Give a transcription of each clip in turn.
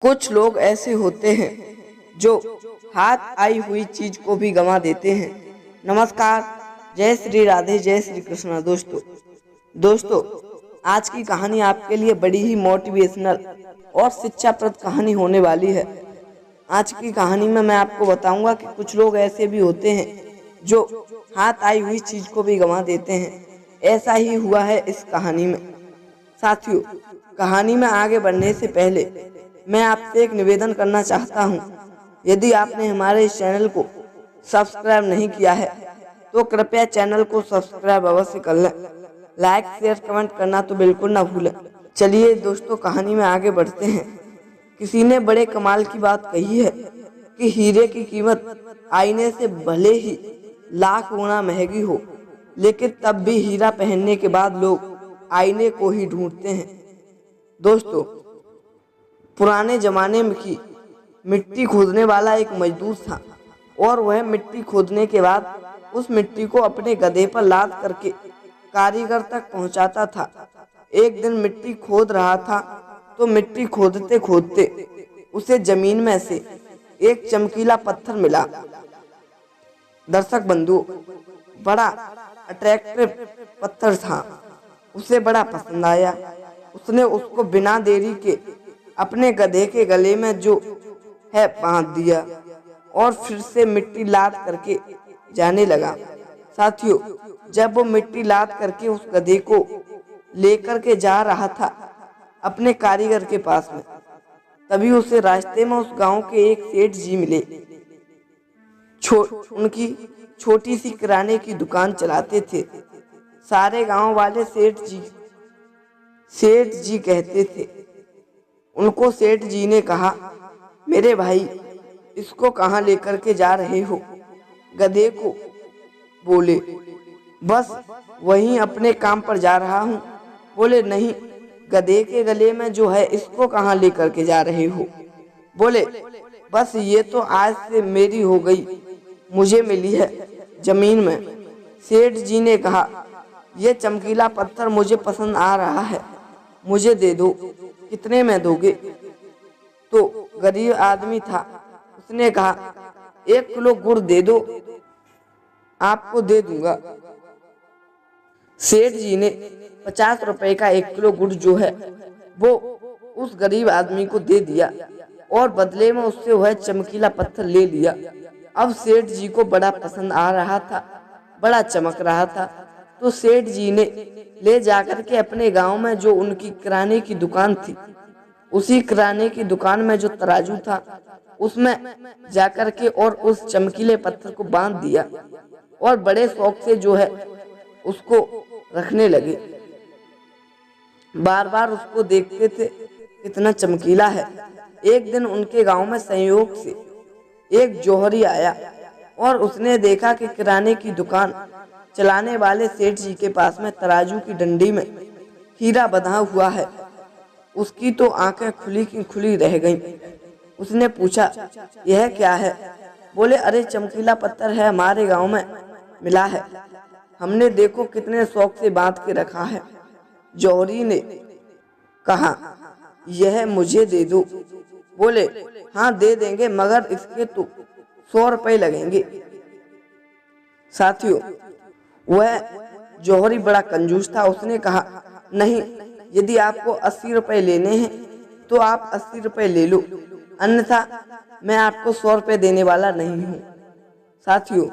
कुछ लोग ऐसे होते हैं जो हाथ आई हुई चीज को भी गंवा देते हैं। नमस्कार, जय श्री राधे, जय श्री कृष्णा। दोस्तों, आज की कहानी आपके लिए बड़ी ही मोटिवेशनल और शिक्षाप्रद कहानी होने वाली है। आज की कहानी में मैं आपको बताऊंगा कि कुछ लोग ऐसे भी होते हैं जो हाथ आई हुई चीज को भी गंवा देते हैं। ऐसा ही हुआ है इस कहानी में। साथियों, कहानी में आगे बढ़ने से पहले मैं आपसे एक निवेदन करना चाहता हूं। यदि आपने हमारे इस चैनल को सब्सक्राइब नहीं किया है तो कृपया चैनल को सब्सक्राइब अवश्य कर लें। लाइक, शेयर, कमेंट करना तो बिल्कुल ना भूलें। चलिए दोस्तों, कहानी में आगे बढ़ते हैं। किसी ने बड़े कमाल की बात कही है कि हीरे की कीमत आईने से भले ही लाख गुना महंगी हो, लेकिन तब भी हीरा पहनने के बाद लोग आईने को ही ढूंढते हैं। दोस्तों, पुराने जमाने में की मिट्टी खोदने वाला एक मजदूर था और वह मिट्टी खोदने के बाद उस मिट्टी को अपने गधे पर लाद करके कारीगर तक पहुंचाता था। एक दिन मिट्टी खोद रहा था तो मिट्टी खोदते खोदते उसे जमीन में से एक चमकीला पत्थर मिला। दर्शक बंधु, बड़ा अट्रैक्टिव पत्थर था। उसे बड़ा पसंद आया। उसने उसको बिना देरी के अपने गधे के गले में जो है बांध दिया और फिर से मिट्टी लाद करके जाने लगा। साथियों, जब वो मिट्टी लाद करके उस गधे को लेकर के जा रहा था अपने कारीगर के पास में, तभी उसे रास्ते में उस गांव के एक सेठ जी मिले। उनकी छोटी सी किराने की दुकान चलाते थे। सारे गांव वाले सेठ जी कहते थे। उनको सेठ जी ने कहा, मेरे भाई, इसको कहाँ लेकर के जा रहे हो? गधे को बोले, बस वहीं अपने काम पर जा रहा हूँ। बोले, नहीं, गधे के गले में जो है इसको कहाँ लेकर के जा रहे हो? बोले, बस ये तो आज से मेरी हो गई, मुझे मिली है जमीन में। सेठ जी ने कहा, यह चमकीला पत्थर मुझे पसंद आ रहा है, मुझे दे दो। कितने में दोगे? तो गरीब आदमी था, उसने कहा, 1 किलो गुड़ दे दो, आपको दे दूंगा। सेठ जी ने 50 रुपए का 1 किलो गुड़ जो है वो उस गरीब आदमी को दे दिया और बदले में उससे वह चमकीला पत्थर ले लिया। अब सेठ जी को बड़ा पसंद आ रहा था, बड़ा चमक रहा था, तो सेठ जी ने ले जाकर के अपने गांव में जो उनकी किराने की दुकान थी, उसी किराने की दुकान में जो तराजू था उसमें जाकर के और उस चमकीले पत्थर को बांध दिया और बड़े शौक से जो है उसको रखने लगे। बार बार उसको देखते थे, कितना चमकीला है। एक दिन उनके गांव में संयोग से एक जौहरी आया और उसने देखा कि किराने की दुकान चलाने वाले सेठ जी के पास में तराजू की डंडी में हीरा बंधा हुआ है। उसकी तो आंखें खुली की खुली रह गईं। उसने पूछा, यह क्या है? बोले, अरे चमकीला पत्थर है, हमारे गांव में मिला है, हमने देखो कितने शौक से बांध के रखा है। जौहरी ने कहा, यह मुझे दे दो। बोले, हाँ दे देंगे, मगर इसके तो 100 रुपए लगेंगे। साथियों, वह जौहरी बड़ा कंजूस था। उसने कहा, नहीं, यदि आपको 80 रुपए लेने हैं तो आप 80 रुपए ले लो, अन्यथा मैं आपको 100 रुपए देने वाला नहीं हूँ। साथियों,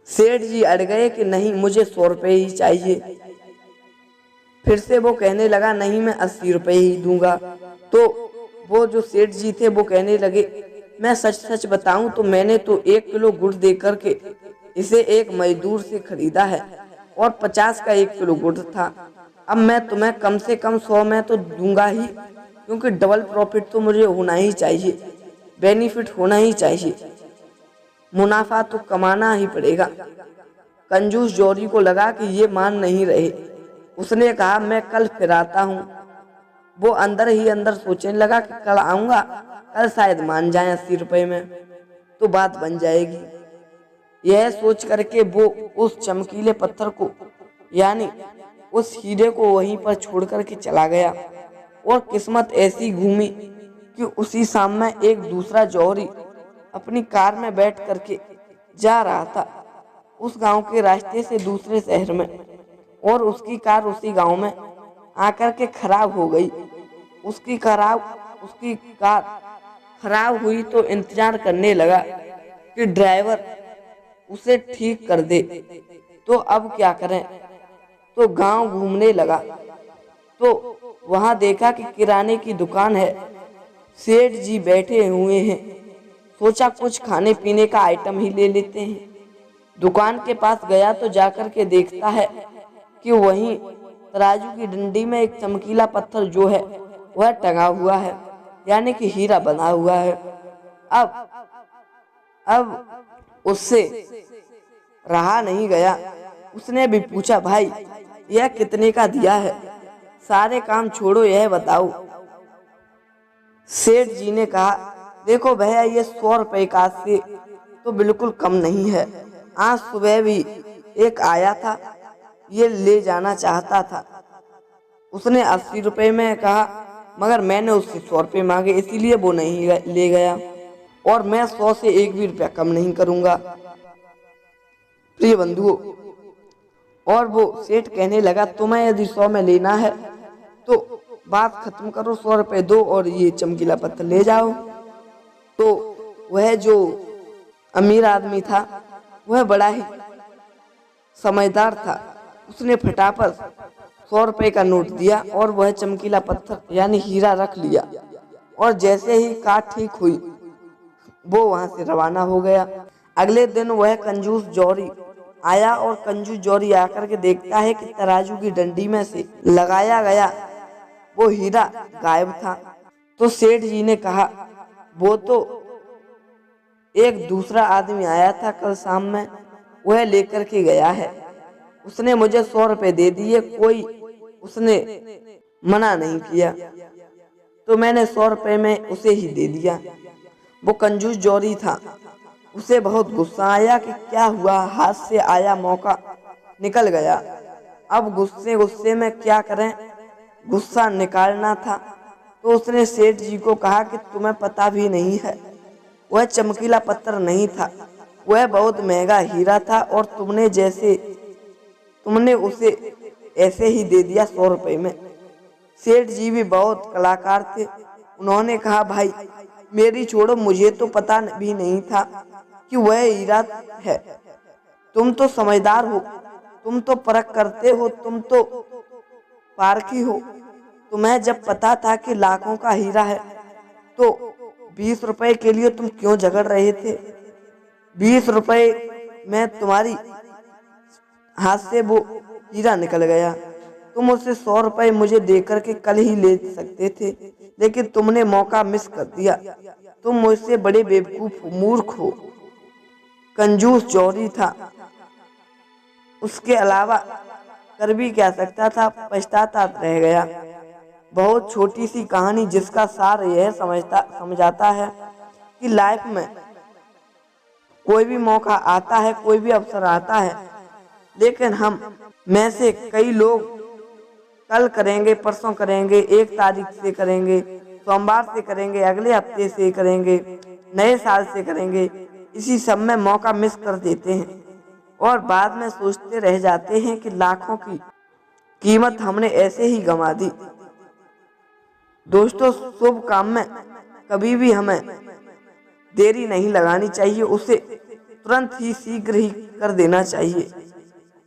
सेठ जी अड़ गए कि नहीं, मुझे 100 रुपए ही चाहिए। फिर से वो कहने लगा, नहीं, मैं 80 रुपए ही दूंगा। तो वो जो सेठ जी थे वो कहने लगे, मैं सच सच बताऊं तो मैंने तो 1 किलो गुड़ दे करके इसे एक मजदूर से खरीदा है और 50 का 1 किलो गुड़ था। अब मैं तुम्हें कम से कम 100 में तो दूंगा ही, क्योंकि डबल प्रॉफिट तो मुझे होना ही चाहिए, बेनिफिट होना ही चाहिए, मुनाफा तो कमाना ही पड़ेगा। कंजूस जौहरी को लगा कि ये मान नहीं रहे। उसने कहा, मैं कल फिर आता हूँ। वो अंदर ही अंदर सोचने लगा कि कल आऊंगा, कल शायद मान जाए 80 रुपए में, तो बात बन जाएगी। यह सोच करके वो उस चमकीले पत्थर को, यानी उस हीरे को वहीं पर छोड़ करके चला गया और किस्मत ऐसी घूमी कि उसी शाम में एक दूसरा जौहरी अपनी कार में बैठ करके जा रहा था उस गांव के रास्ते से दूसरे शहर में, और उसकी कार उसी गांव में आकर के खराब हो गई। उसकी कार खराब हुई तो इंतजार करने लगा कि ड्राइवर उसे ठीक कर दे। तो अब क्या करें, तो गांव घूमने लगा तो वहां देखा कि किराने की दुकान है, सेठ जी बैठे हुए हैं। सोचा कुछ खाने पीने का आइटम ही ले लेते हैं। दुकान के पास गया तो जाकर के देखता है कि वहीं तराजू की डंडी में एक चमकीला पत्थर जो है वह टंगा हुआ है, यानी कि हीरा बना हुआ है। अब उससे रहा नहीं गया, उसने भी पूछा, भाई यह कितने का दिया है? सारे काम छोड़ो, यह बताओ। सेठ जी ने कहा, देखो भैया, ये 100 रुपए का से तो बिल्कुल कम नहीं है। आज सुबह भी एक आया था, ये ले जाना चाहता था। उसने 80 रुपए में कहा, मगर मैंने उससे 100 रुपए मांगे, इसीलिए वो नहीं ले गया, और मैं 100 से एक भी रुपया कम नहीं करूंगा। प्रिय बंधुओं, और वो सेठ कहने लगा, तुम्हें यदि 100 में लेना है तो बात खत्म करो, 100 रुपए दो और ये चमकीला पत्थर ले जाओ। तो वह जो अमीर आदमी था वह बड़ा ही समझदार था। उसने फटाफट 100 रुपए का नोट दिया और वह चमकीला पत्थर यानी हीरा रख लिया, और जैसे ही कार ठीक हुई वो वहां से रवाना हो गया। अगले दिन वह कंजूस जौहरी आया, और कंजूस जौहरी आकर के देखता है कि तराजू की डंडी में से लगाया गया वो हीरा गायब था। तो सेठ जी ने कहा, वो तो एक दूसरा आदमी आया था कल शाम में, वह लेकर के गया है। उसने मुझे 100 रुपए दे दिए, कोई उसने मना नहीं किया, तो मैंने 100 रुपए में उसे ही दे दिया। वो कंजूस जौहरी था, उसे बहुत गुस्सा आया कि क्या हुआ, हाथ से आया मौका निकल गया। अब गुस्से में क्या करें, गुस्सा निकालना था। तो उसने सेठ जी को कहा कि तुम्हें पता भी नहीं है, वह चमकीला पत्थर नहीं था, वह बहुत महंगा हीरा था, और तुमने उसे ऐसे ही दे दिया 100 रुपए में। सेठ जी भी बहुत कलाकार थे, उन्होंने कहा, भाई मेरी छोड़ो, मुझे तो पता भी नहीं था कि वह हीरा है। तुम तो समझदार हो, तुम तो परख करते हो, तुम तो पारखी हो। तुम्हें जब पता था कि लाखों का हीरा है तो 20 रुपए के लिए तुम क्यों झगड़ रहे थे? 20 रुपए में तुम्हारी हाथ से वो हीरा निकल गया। तुम उससे 100 रुपए मुझे देकर के कल ही ले सकते थे, लेकिन तुमने मौका मिस कर दिया। तुम मुझसे बड़े बेवकूफ मूर्ख हो। कंजूस जौहरी था, उसके अलावा कर भी क्या सकता था, पछताता रह गया। बहुत छोटी सी कहानी जिसका सार यह समझाता है कि लाइफ में कोई भी मौका आता है, कोई भी अवसर आता है, लेकिन हम में से कई लोग कल करेंगे, परसों करेंगे, 1 तारीख से करेंगे, सोमवार से करेंगे, अगले हफ्ते से करेंगे, नए साल से करेंगे, इसी सब में मौका मिस कर देते हैं और बाद में सोचते रह जाते हैं कि लाखों की कीमत हमने ऐसे ही गंवा दी। दोस्तों, शुभ काम में कभी भी हमें देरी नहीं लगानी चाहिए, उसे तुरंत ही शीघ्र ही कर देना चाहिए,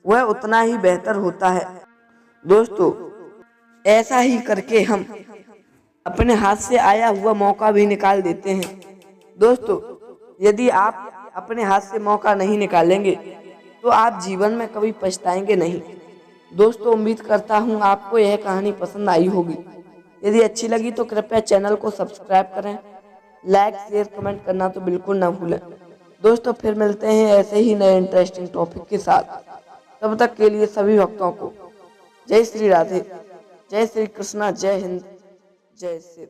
वह उतना ही बेहतर होता है। दोस्तों, ऐसा ही करके हम अपने हाथ से आया हुआ मौका भी निकाल देते हैं। दोस्तों, यदि आप अपने हाथ से मौका नहीं निकालेंगे तो आप जीवन में कभी पछताएंगे नहीं। दोस्तों, उम्मीद करता हूँ आपको यह कहानी पसंद आई होगी। यदि अच्छी लगी तो कृपया चैनल को सब्सक्राइब करें, लाइक शेयर कमेंट करना तो बिल्कुल ना भूलें। दोस्तों, फिर मिलते हैं ऐसे ही नए इंटरेस्टिंग टॉपिक के साथ। तब तक के लिए सभी भक्तों को जय श्री राधे, जय श्री कृष्णा, जय हिंद, जय शिव।